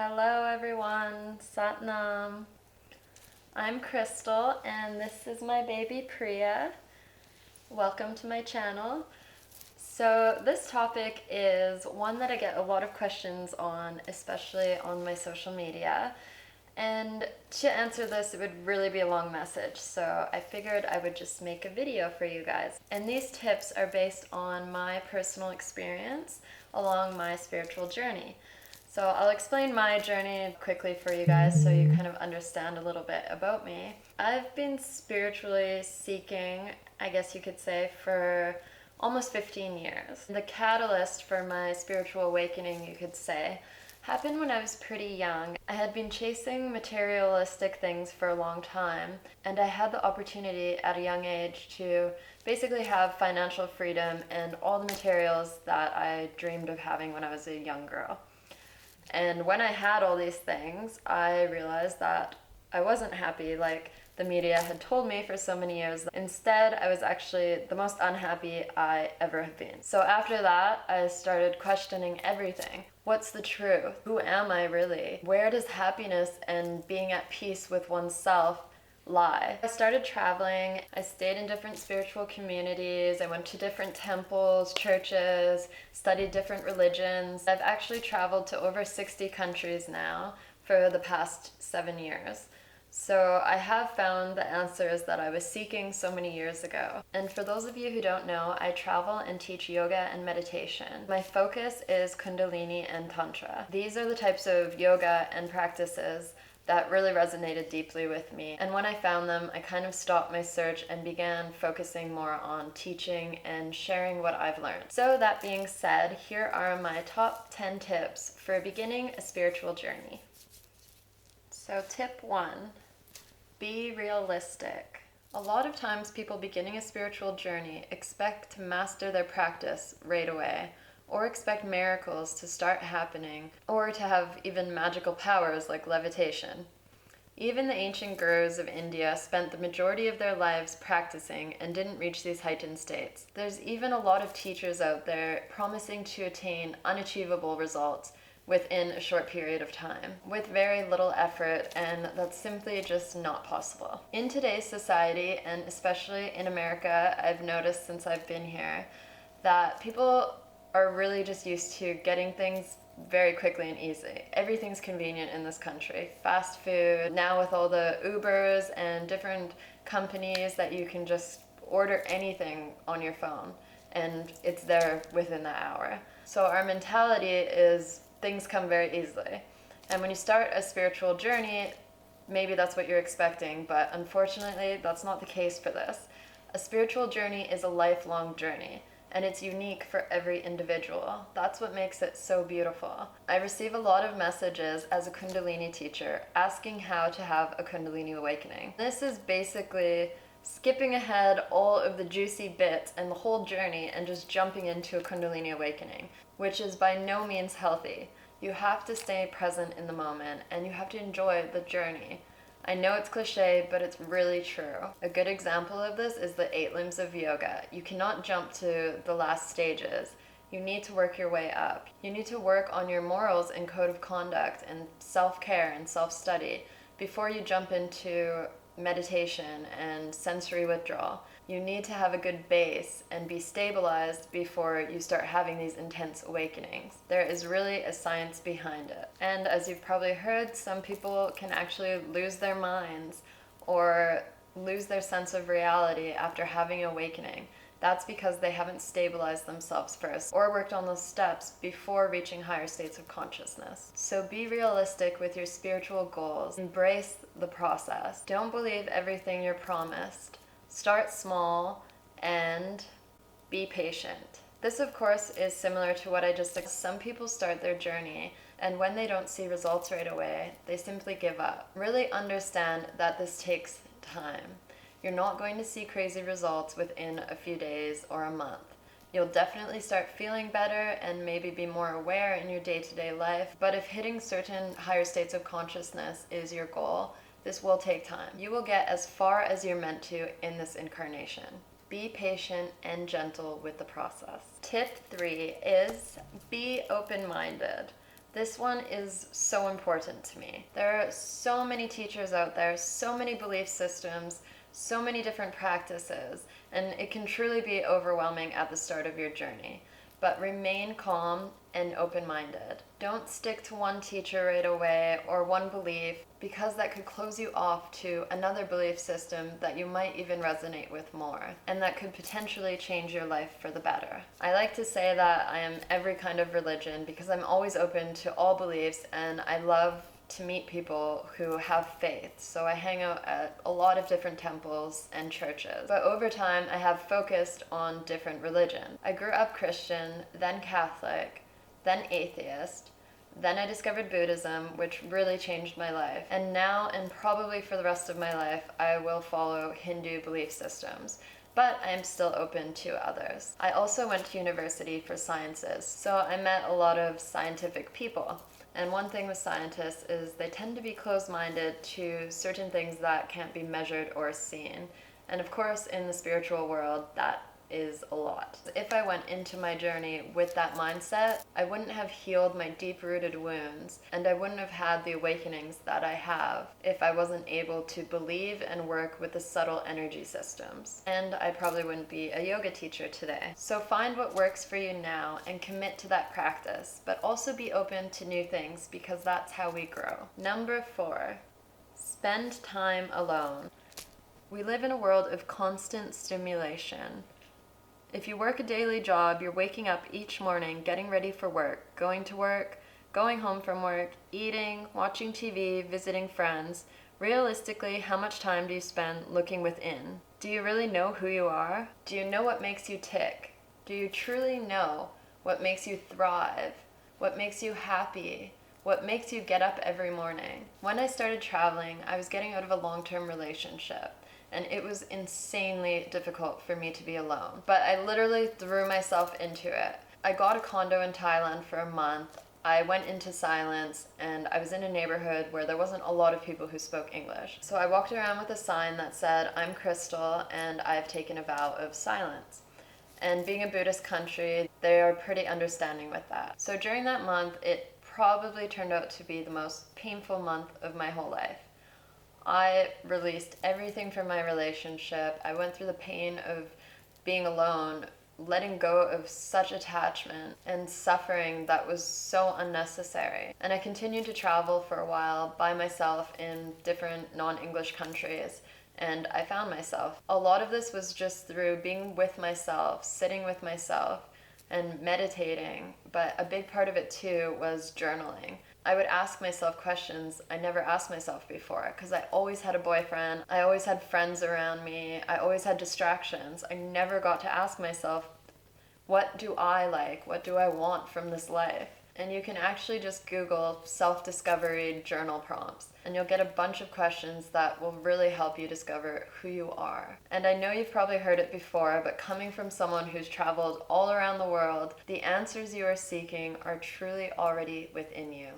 Hello everyone, Satnam. I'm Krystal and this is my baby Priya. Welcome to my channel. So this topic is one that I get a lot of questions on, especially on my social media. And to answer this, it would really be a long message, so I figured I would just make a video for you guys. And these tips are based on my personal experience along my spiritual journey. So I'll explain my journey quickly for you guys so you kind of understand a little bit about me. I've been spiritually seeking, I guess you could say, for almost 15 years. The catalyst for my spiritual awakening, you could say, happened when I was pretty young. I had been chasing materialistic things for a long time, and I had the opportunity at a young age to basically have financial freedom and all the materials that I dreamed of having when I was a young girl. And when I had all these things, I realized that I wasn't happy like the media had told me for so many years. Instead, I was actually the most unhappy I ever have been. So after that, I started questioning everything. What's the truth? Who am I really? Where does happiness and being at peace with oneself lie? I started traveling. I stayed in different spiritual communities. I went to different temples, churches, studied different religions. I've actually traveled to over 60 countries now for the past 7 years. So I have found the answers that I was seeking so many years ago. And for those of you who don't know, I travel and teach yoga and meditation. My focus is Kundalini and Tantra. These are the types of yoga and practices that really resonated deeply with me. And when I found them, I kind of stopped my search and began focusing more on teaching and sharing what I've learned. So that being said, here are my top 10 tips for beginning a spiritual journey. So tip 1, be realistic. A lot of times people beginning a spiritual journey expect to master their practice right away, or expect miracles to start happening, or to have even magical powers like levitation. Even the ancient gurus of India spent the majority of their lives practicing and didn't reach these heightened states. There's even a lot of teachers out there promising to attain unachievable results within a short period of time, with very little effort, and that's simply just not possible. In today's society, and especially in America, I've noticed since I've been here, that people are really just used to getting things very quickly and easy. Everything's convenient in this country. Fast food, now with all the Ubers and different companies that you can just order anything on your phone and it's there within the hour. So our mentality is things come very easily. And when you start a spiritual journey, maybe that's what you're expecting, but unfortunately, that's not the case for this. A spiritual journey is a lifelong journey, and it's unique for every individual. That's what makes it so beautiful. I receive a lot of messages as a Kundalini teacher asking how to have a Kundalini awakening. This is basically skipping ahead all of the juicy bits and the whole journey and just jumping into a Kundalini awakening, which is by no means healthy. You have to stay present in the moment and you have to enjoy the journey. I know it's cliche, but it's really true. A good example of this is the 8 limbs of yoga. You cannot jump to the last stages. You need to work your way up. You need to work on your morals and code of conduct and self-care and self-study before you jump into meditation and sensory withdrawal. You need to have a good base and be stabilized before you start having these intense awakenings. There is really a science behind it. And as you've probably heard, some people can actually lose their minds or lose their sense of reality after having an awakening. That's because they haven't stabilized themselves first or worked on those steps before reaching higher states of consciousness. So be realistic with your spiritual goals. Embrace the process. Don't believe everything you're promised. Start small and be patient. This, of course, is similar to what I just said. Some people start their journey, and when they don't see results right away, they simply give up. Really understand that this takes time. You're not going to see crazy results within a few days or a month. You'll definitely start feeling better and maybe be more aware in your day-to-day life, but if hitting certain higher states of consciousness is your goal, this will take time. You will get as far as you're meant to in this incarnation. Be patient and gentle with the process. Tip 3 is be open-minded. This one is so important to me. There are so many teachers out there, so many belief systems, so many different practices, and it can truly be overwhelming at the start of your journey. But remain calm and open-minded. Don't stick to one teacher right away or one belief, because that could close you off to another belief system that you might even resonate with more, and that could potentially change your life for the better. I like to say that I am every kind of religion because I'm always open to all beliefs, and I love to meet people who have faith. So I hang out at a lot of different temples and churches. But over time, I have focused on different religions. I grew up Christian, then Catholic, then atheist. Then I discovered Buddhism, which really changed my life. And now, and probably for the rest of my life, I will follow Hindu belief systems. But I am still open to others. I also went to university for sciences, so I met a lot of scientific people. And one thing with scientists is they tend to be closed-minded to certain things that can't be measured or seen. And of course, in the spiritual world, that is a lot. If I went into my journey with that mindset, I wouldn't have healed my deep-rooted wounds, and I wouldn't have had the awakenings that I have if I wasn't able to believe and work with the subtle energy systems. And I probably wouldn't be a yoga teacher today. So find what works for you now and commit to that practice, but also be open to new things, because that's how we grow. Number 4, spend time alone. We live in a world of constant stimulation. If you work a daily job, you're waking up each morning, getting ready for work, going to work, going home from work, eating, watching TV, visiting friends. Realistically, how much time do you spend looking within? Do you really know who you are? Do you know what makes you tick? Do you truly know what makes you thrive? What makes you happy? What makes you get up every morning? When I started traveling, I was getting out of a long-term relationship, and it was insanely difficult for me to be alone. But I literally threw myself into it. I got a condo in Thailand for a month. I went into silence, and I was in a neighborhood where there wasn't a lot of people who spoke English. So I walked around with a sign that said, "I'm Krystal, and I've taken a vow of silence." And being a Buddhist country, they are pretty understanding with that. So during that month, it probably turned out to be the most painful month of my whole life. I released everything from my relationship. I went through the pain of being alone, letting go of such attachment and suffering that was so unnecessary. And I continued to travel for a while by myself in different non-English countries, and I found myself. A lot of this was just through being with myself, sitting with myself, and meditating, but a big part of it too was journaling. I would ask myself questions I never asked myself before, because I always had a boyfriend, I always had friends around me, I always had distractions. I never got to ask myself, what do I like? What do I want from this life? And you can actually just Google self-discovery journal prompts, and you'll get a bunch of questions that will really help you discover who you are. And I know you've probably heard it before, but coming from someone who's traveled all around the world, the answers you are seeking are truly already within you.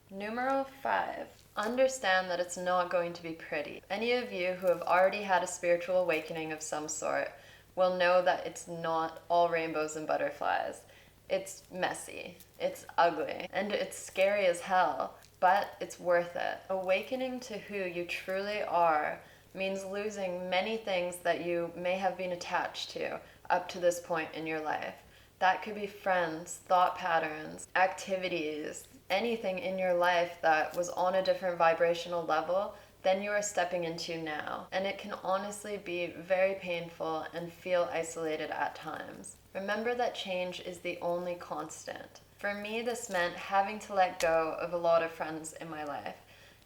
Numero 5, understand that it's not going to be pretty. Any of you who have already had a spiritual awakening of some sort will know that it's not all rainbows and butterflies. It's messy, it's ugly, and it's scary as hell, but it's worth it. Awakening to who you truly are means losing many things that you may have been attached to up to this point in your life. That could be friends, thought patterns, activities, anything in your life that was on a different vibrational level than you are stepping into now. And it can honestly be very painful and feel isolated at times. Remember that change is the only constant. For me, this meant having to let go of a lot of friends in my life,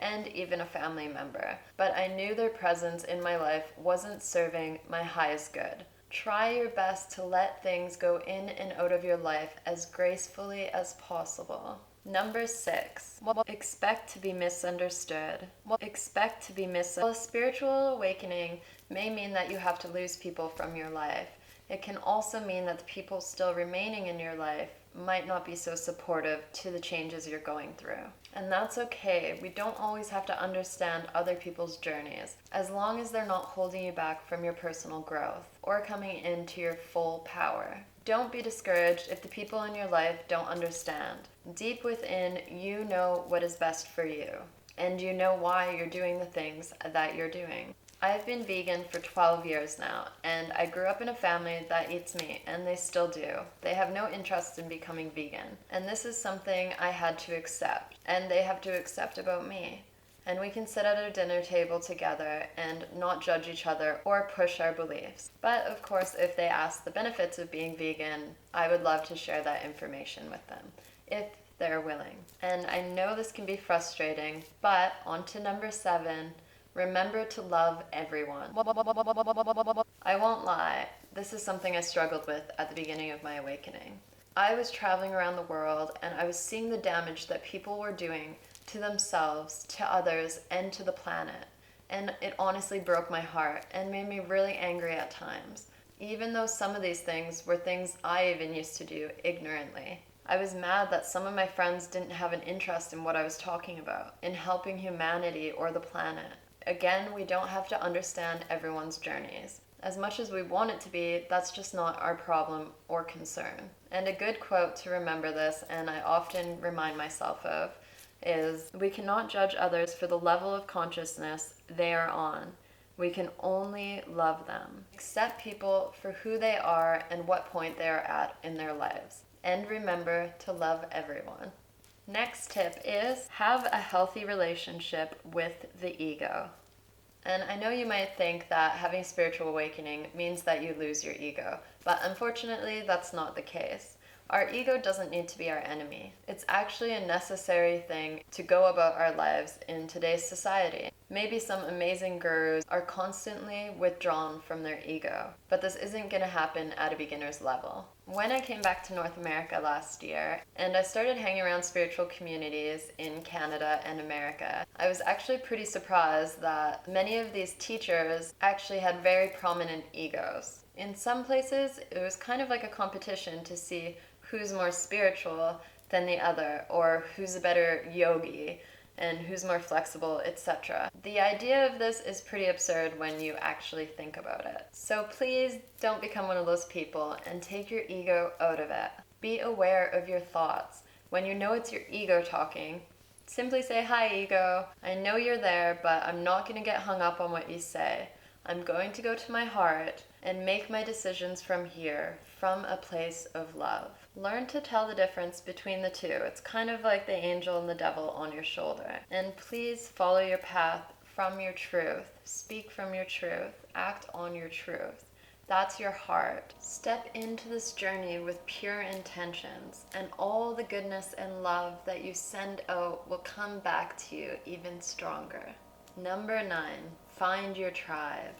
and even a family member. But I knew their presence in my life wasn't serving my highest good. Try your best to let things go in and out of your life as gracefully as possible. Number 6, expect to be misunderstood. Expect to be misunderstood. A spiritual awakening may mean that you have to lose people from your life. It can also mean that the people still remaining in your life might not be so supportive to the changes you're going through. And that's okay. We don't always have to understand other people's journeys, as long as they're not holding you back from your personal growth or coming into your full power. Don't be discouraged if the people in your life don't understand. Deep within, you know what is best for you, and you know why you're doing the things that you're doing. I've been vegan for 12 years now, and I grew up in a family that eats meat, and they still do. They have no interest in becoming vegan, and this is something I had to accept, and they have to accept about me. And we can sit at a dinner table together and not judge each other or push our beliefs. But of course, if they ask the benefits of being vegan, I would love to share that information with them, if they're willing. And I know this can be frustrating, but on to number 7. Remember to love everyone. I won't lie, this is something I struggled with at the beginning of my awakening. I was traveling around the world and I was seeing the damage that people were doing to themselves, to others, and to the planet. And it honestly broke my heart and made me really angry at times, even though some of these things were things I even used to do ignorantly. I was mad that some of my friends didn't have an interest in what I was talking about, in helping humanity or the planet. Again, we don't have to understand everyone's journeys. As much as we want it to be, that's just not our problem or concern. And a good quote to remember this, and I often remind myself of, is, we cannot judge others for the level of consciousness they are on. We can only love them. Accept people for who they are and what point they are at in their lives. And remember to love everyone. Next tip is have a healthy relationship with the ego. And I know you might think that having spiritual awakening means that you lose your ego, but unfortunately that's not the case. Our ego doesn't need to be our enemy. It's actually a necessary thing to go about our lives in today's society. Maybe some amazing gurus are constantly withdrawn from their ego, but this isn't going to happen at a beginner's level. When I came back to North America last year, and I started hanging around spiritual communities in Canada and America, I was actually pretty surprised that many of these teachers actually had very prominent egos. In some places, it was kind of like a competition to see who's more spiritual than the other, or who's a better yogi, and who's more flexible, etc. The idea of this is pretty absurd when you actually think about it. So please don't become one of those people and take your ego out of it. Be aware of your thoughts. When you know it's your ego talking, simply say, "Hi ego, I know you're there, but I'm not going to get hung up on what you say. I'm going to go to my heart and make my decisions from here, from a place of love." Learn to tell the difference between the two. It's kind of like the angel and the devil on your shoulder. And please follow your path from your truth. Speak from your truth. Act on your truth. That's your heart. Step into this journey with pure intentions, and all the goodness and love that you send out will come back to you even stronger. Number 9, find your tribe.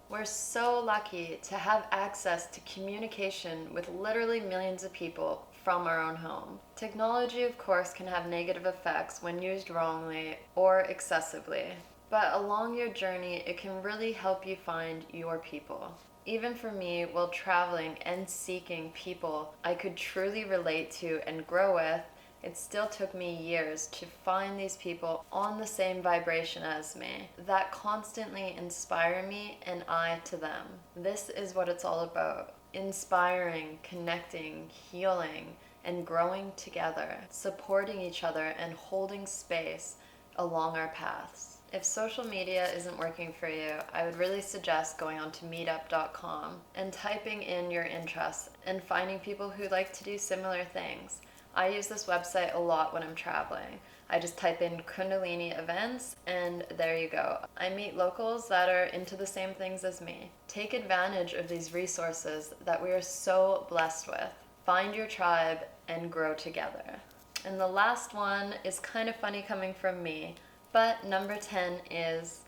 We're so lucky to have access to communication with literally millions of people from our own home. Technology, of course, can have negative effects when used wrongly or excessively, but along your journey, it can really help you find your people. Even for me, while traveling and seeking people I could truly relate to and grow with, it still took me years to find these people on the same vibration as me that constantly inspire me and I to them. This is what it's all about. Inspiring, connecting, healing, and growing together, supporting each other and holding space along our paths. If social media isn't working for you, I would really suggest going on to meetup.com and typing in your interests and finding people who like to do similar things. I use this website a lot when I'm traveling. I just type in Kundalini events and there you go. I meet locals that are into the same things as me. Take advantage of these resources that we are so blessed with. Find your tribe and grow together. And the last one is kind of funny coming from me, but number 10 is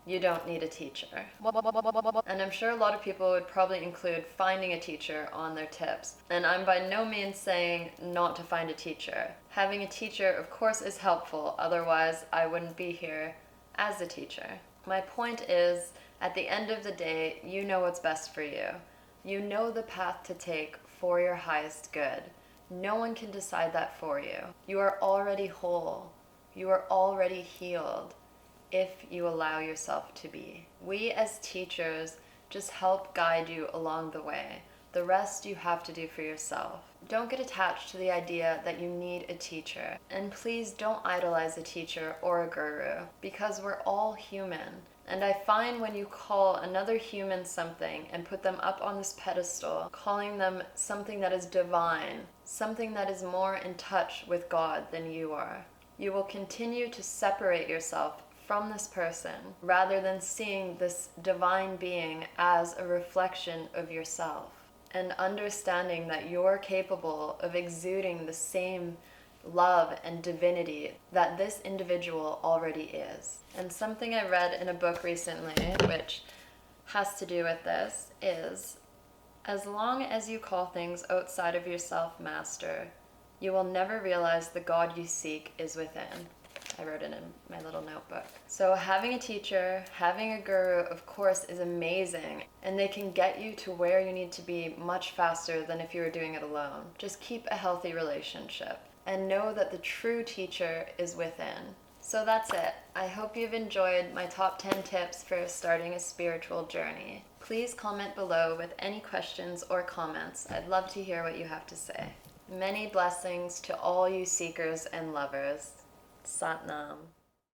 you don't need a teacher. And I'm sure a lot of people would probably include finding a teacher on their tips. And I'm by no means saying not to find a teacher. Having a teacher, of course, is helpful. Otherwise, I wouldn't be here as a teacher. My point is, at the end of the day, you know what's best for you. You know the path to take for your highest good. No one can decide that for you. You are already whole. You are already healed, if you allow yourself to be. We as teachers just help guide you along the way. The rest you have to do for yourself. Don't get attached to the idea that you need a teacher. And please don't idolize a teacher or a guru, because we're all human. And I find when you call another human something and put them up on this pedestal, calling them something that is divine, something that is more in touch with God than you are, you will continue to separate yourself from this person rather than seeing this divine being as a reflection of yourself, and understanding that you're capable of exuding the same love and divinity that this individual already is. And something I read in a book recently, which has to do with this, is as long as you call things outside of yourself master, you will never realize the God you seek is within. I wrote it in my little notebook. So having a teacher, having a guru, of course, is amazing, and they can get you to where you need to be much faster than if you were doing it alone. Just keep a healthy relationship and know that the true teacher is within. So that's it. I hope you've enjoyed my top 10 tips for starting a spiritual journey. Please comment below with any questions or comments. I'd love to hear what you have to say. Many blessings to all you seekers and lovers. Sat Nam.